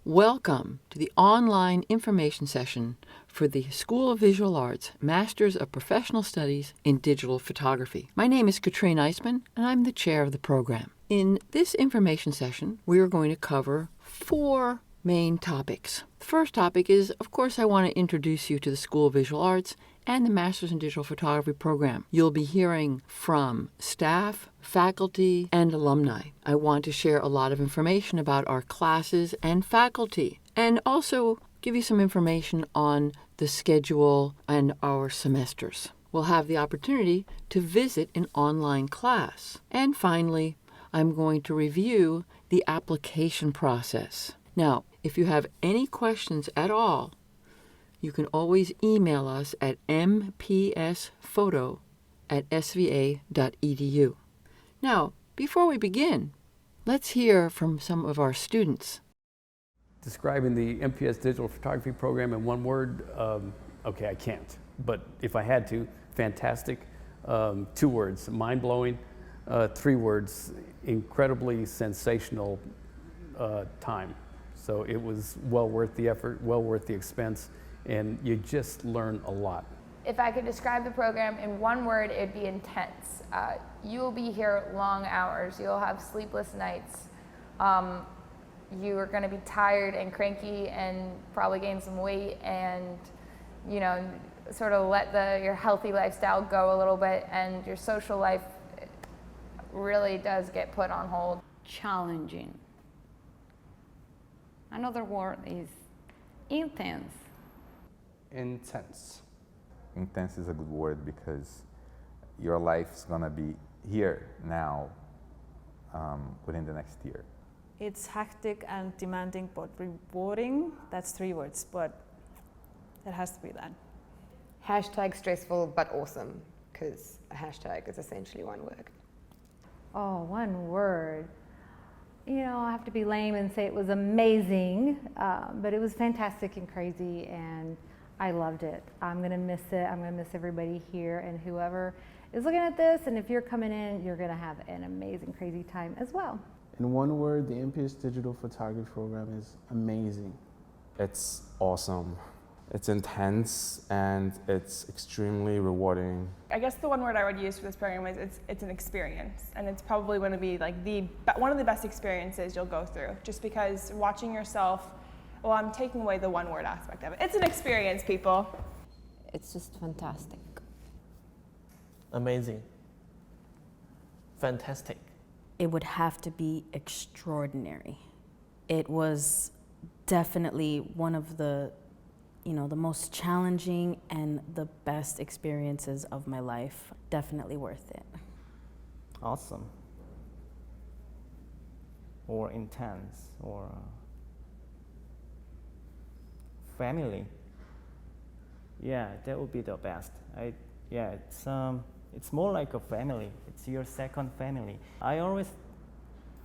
Welcome to the online information session for the School of Visual Arts Masters of Professional Studies in Digital Photography. My name is Katrin Eismann, and I'm the chair of the program. In this information session, we are going to cover 4 main topics. The first topic is, of course, I want to introduce you to the School of Visual Arts and the Masters in Digital Photography program. You'll be hearing from staff, faculty, and alumni. I want to share a lot of information about our classes and faculty, and also give you some information on the schedule and our semesters. We'll have the opportunity to visit an online class. And finally, I'm going to review the application process. Now, if you have any questions at all, you can always email us at mpsphoto@sva.edu. Now, before we begin, let's hear from some of our students. Describing the MPS Digital Photography program in one word, okay, I can't. But if I had to, fantastic. 2 words, mind-blowing. 3 words, incredibly sensational time. So it was well worth the effort, well worth the expense, and you just learn a lot. If I could describe the program in one word, it'd be intense. You'll be here long hours. You'll have sleepless nights. You are going to be tired and cranky and probably gain some weight and, you know, sort of let your healthy lifestyle go a little bit, and your social life really does get put on hold. Challenging. Another word is intense. Intense. Intense is a good word because your life's gonna be here now within the next year. It's hectic and demanding but rewarding. That's 3 words, but it has to be that. Hashtag stressful but awesome, because a hashtag is essentially one word. Oh, one word. You know, I have to be lame and say it was amazing, but it was fantastic and crazy, and I loved it. I'm going to miss it. I'm going to miss everybody here, and whoever is looking at this, and if you're coming in, you're going to have an amazing, crazy time as well. In one word, the MPS Digital Photography program is amazing. It's awesome. It's intense, and it's extremely rewarding. I guess the one word I would use for this program is it's an experience, and it's probably going to be like one of the best experiences you'll go through, just because watching yourself, well, I'm taking away the one word aspect of it. It's an experience, people. It's just fantastic. Amazing. Fantastic. It would have to be extraordinary. It was definitely one of the most challenging and the best experiences of my life. Definitely worth it. Awesome. Or intense, or family. Yeah, that would be the best. It's more like a family. It's your second family. I always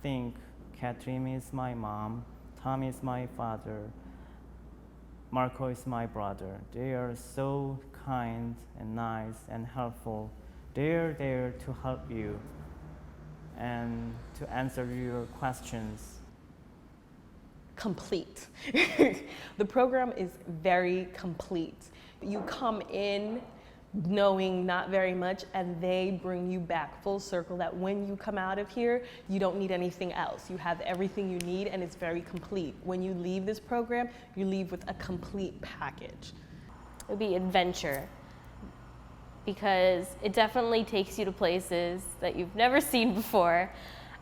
think Katrin is my mom, Tom is my father, Marco is my brother. They are so kind and nice and helpful. They are there to help you and to answer your questions. Complete. The program is very complete. You come in knowing not very much, and they bring you back full circle, that when you come out of here, you don't need anything else. You have everything you need, and it's very complete. When you leave this program, you leave with a complete package. It would be adventure, because it definitely takes you to places that you've never seen before,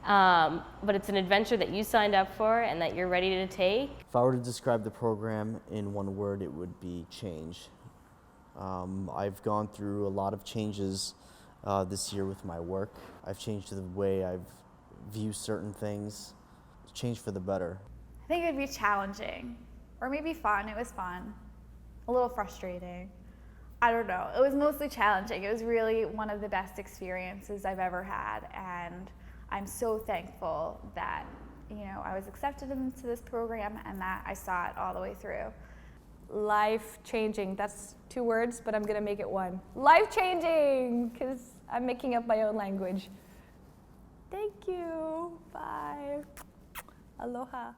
but it's an adventure that you signed up for and that you're ready to take. If I were to describe the program in one word, it would be change. I've gone through a lot of changes this year with my work. I've changed the way I view certain things. It's changed for the better. I think it would be challenging, or maybe fun. It was fun. A little frustrating. I don't know. It was mostly challenging. It was really one of the best experiences I've ever had, and I'm so thankful that, I was accepted into this program and that I saw it all the way through. Life-changing. That's 2 words, but I'm going to make it 1. Life-changing, because I'm making up my own language. Thank you. Bye. Aloha.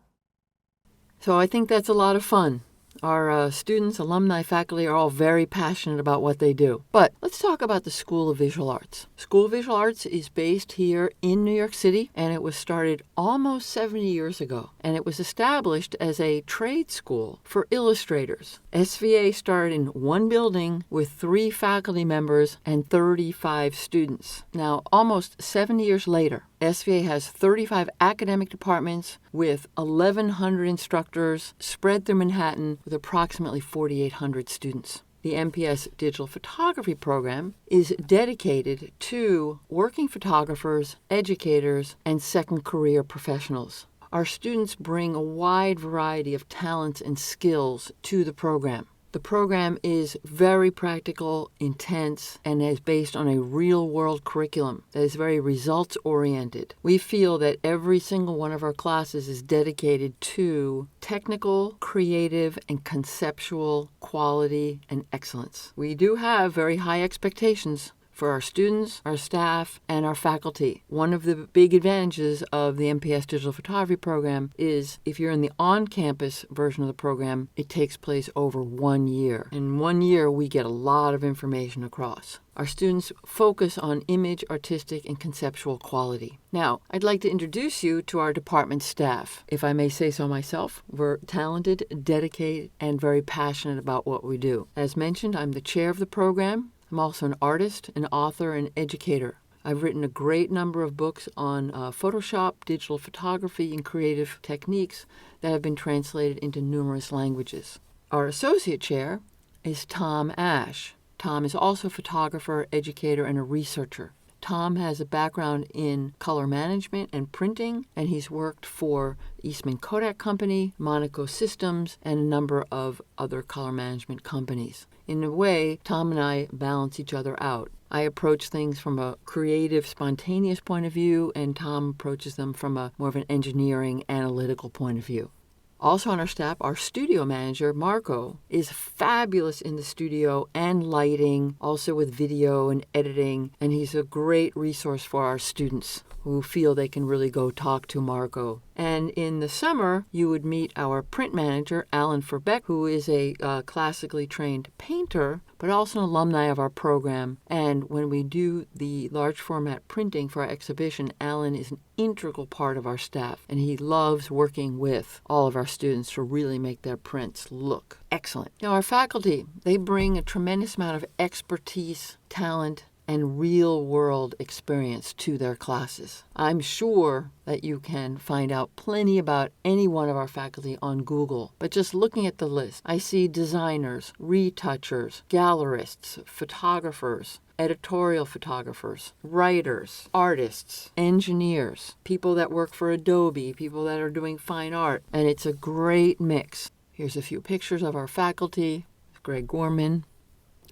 So I think that's a lot of fun. Our students, alumni, faculty are all very passionate about what they do. But let's talk about the School of Visual Arts. School of Visual Arts is based here in New York City, and it was started almost 70 years ago. And it was established as a trade school for illustrators. SVA started in one building with 3 faculty members and 35 students. Now, almost 70 years later, SVA has 35 academic departments with 1,100 instructors spread through Manhattan with approximately 4,800 students. The MPS Digital Photography program is dedicated to working photographers, educators, and second career professionals. Our students bring a wide variety of talents and skills to the program. The program is very practical, intense, and is based on a real-world curriculum that is very results-oriented. We feel that every single one of our classes is dedicated to technical, creative, and conceptual quality and excellence. We do have very high expectations for our students, our staff, and our faculty. One of the big advantages of the MPS Digital Photography program is if you're in the on-campus version of the program, it takes place over 1 year. In 1 year, we get a lot of information across. Our students focus on image, artistic, and conceptual quality. Now, I'd like to introduce you to our department staff. If I may say so myself, we're talented, dedicated, and very passionate about what we do. As mentioned, I'm the chair of the program. I'm also an artist, an author, and educator. I've written a great number of books on Photoshop, digital photography, and creative techniques that have been translated into numerous languages. Our associate chair is Tom Ash. Tom is also a photographer, educator, and a researcher. Tom has a background in color management and printing, and he's worked for Eismann Kodak Company, Monaco Systems, and a number of other color management companies. In a way, Tom and I balance each other out. I approach things from a creative, spontaneous point of view, and Tom approaches them from a more of an engineering, analytical point of view. Also on our staff, our studio manager, Marco, is fabulous in the studio and lighting, also with video and editing, and he's a great resource for our students who feel they can really go talk to Marco. And in the summer, you would meet our print manager, Alan Ferbeck, who is a classically trained painter, but also an alumni of our program. And when we do the large format printing for our exhibition, Alan is an integral part of our staff, and he loves working with all of our students to really make their prints look excellent. Now, our faculty, they bring a tremendous amount of expertise, talent, and real-world experience to their classes. I'm sure that you can find out plenty about any one of our faculty on Google, but just looking at the list, I see designers, retouchers, gallerists, photographers, editorial photographers, writers, artists, engineers, people that work for Adobe, people that are doing fine art, and it's a great mix. Here's a few pictures of our faculty, Greg Gorman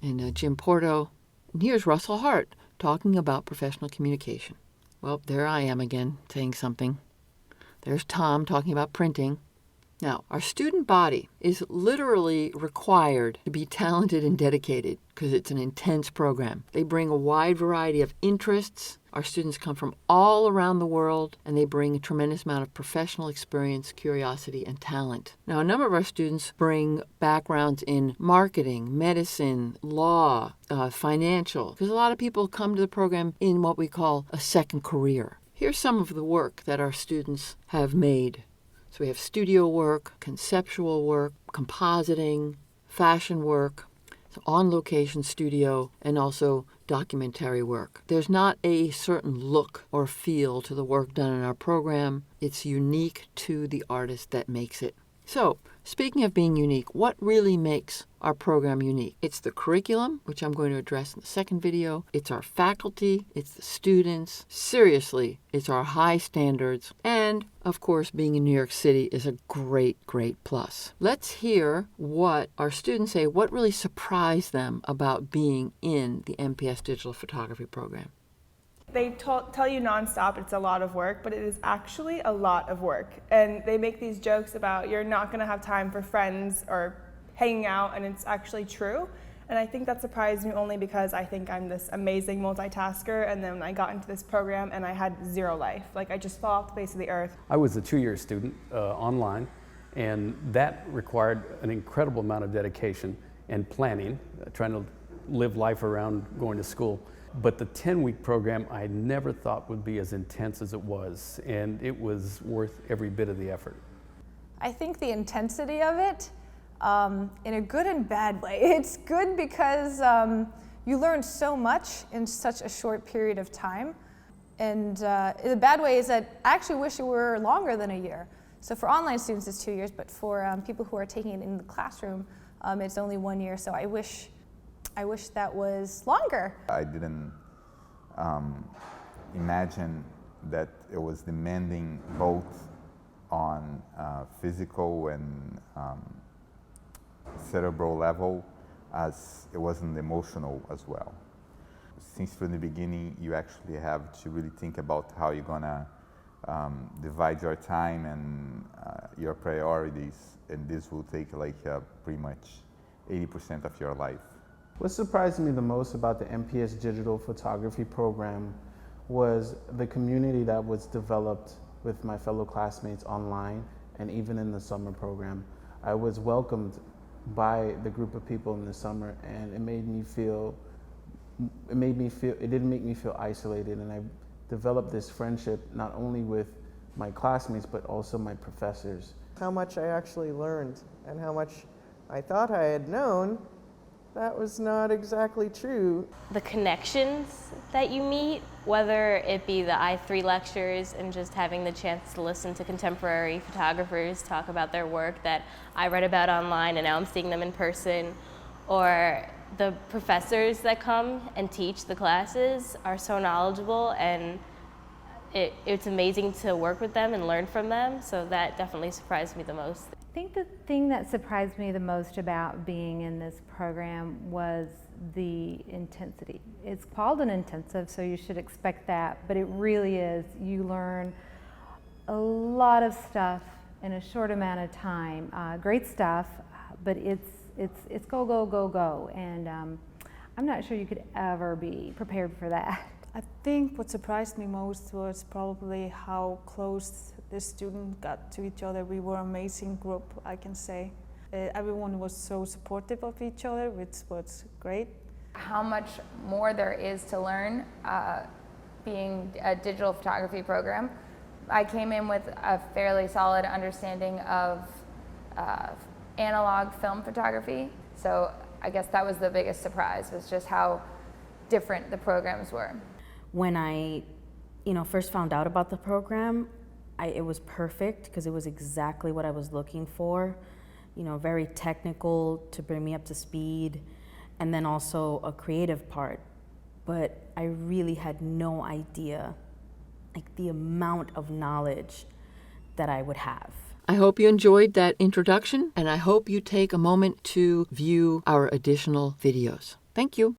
and Jim Porto. And here's Russell Hart talking about professional communication. Well, there I am again saying something. There's Tom talking about printing. Now, our student body is literally required to be talented and dedicated because it's an intense program. They bring a wide variety of interests. Our students come from all around the world, and they bring a tremendous amount of professional experience, curiosity, and talent. Now, a number of our students bring backgrounds in marketing, medicine, law, financial, because a lot of people come to the program in what we call a second career. Here's some of the work that our students have made. So we have studio work, conceptual work, compositing, fashion work, on-location studio, and also documentary work. There's not a certain look or feel to the work done in our program. It's unique to the artist that makes it. So, speaking of being unique, what really makes our program unique? It's the curriculum, which I'm going to address in the second video. It's our faculty. It's the students. Seriously, it's our high standards. And, of course, being in New York City is a great, great plus. Let's hear what our students say, what really surprised them about being in the MPS Digital Photography program. They tell you nonstop it's a lot of work, but it is actually a lot of work. And they make these jokes about you're not going to have time for friends or hanging out, and it's actually true. And I think that surprised me only because I think I'm this amazing multitasker, and then I got into this program and I had zero life. Like, I just fell off the face of the earth. I was a 2-year student online, And that required an incredible amount of dedication and planning, trying to live life around going to school. But the 10-week program I never thought would be as intense as it was, and it was worth every bit of the effort. I think the intensity of it, in a good and bad way. It's good because you learn so much in such a short period of time. And the bad way is that I actually wish it were longer than a year. So for online students, it's 2 years, but for people who are taking it in the classroom, it's only 1 year. So I wish that was longer. I didn't imagine that it was demanding both on physical and cerebral level as it was on the emotional as well. Since from the beginning, you actually have to really think about how you're gonna divide your time and your priorities, and this will take like pretty much 80% of your life. What surprised me the most about the MPS Digital Photography program was the community that was developed with my fellow classmates online and even in the summer program. I was welcomed by the group of people in the summer, and it didn't make me feel isolated, and I developed this friendship not only with my classmates but also my professors. How much I actually learned and how much I thought I had known, that was not exactly true. The connections that you meet, whether it be the I3 lectures and just having the chance to listen to contemporary photographers talk about their work that I read about online and now I'm seeing them in person, or the professors that come and teach the classes are so knowledgeable, and it's amazing to work with them and learn from them, so that definitely surprised me the most. I think the thing that surprised me the most about being in this program was the intensity. It's called an intensive, so you should expect that, but it really is. You learn a lot of stuff in a short amount of time. Great stuff, but it's go, go, go, go, and I'm not sure you could ever be prepared for that. I think what surprised me most was probably how close the students got to each other. We were an amazing group, I can say. Everyone was so supportive of each other, which was great. How much more there is to learn being a digital photography program. I came in with a fairly solid understanding of analog film photography, so I guess that was the biggest surprise, was just how different the programs were. When I, first found out about the program, it was perfect because it was exactly what I was looking for. Very technical to bring me up to speed, and then also a creative part. But I really had no idea, the amount of knowledge that I would have. I hope you enjoyed that introduction, and I hope you take a moment to view our additional videos. Thank you.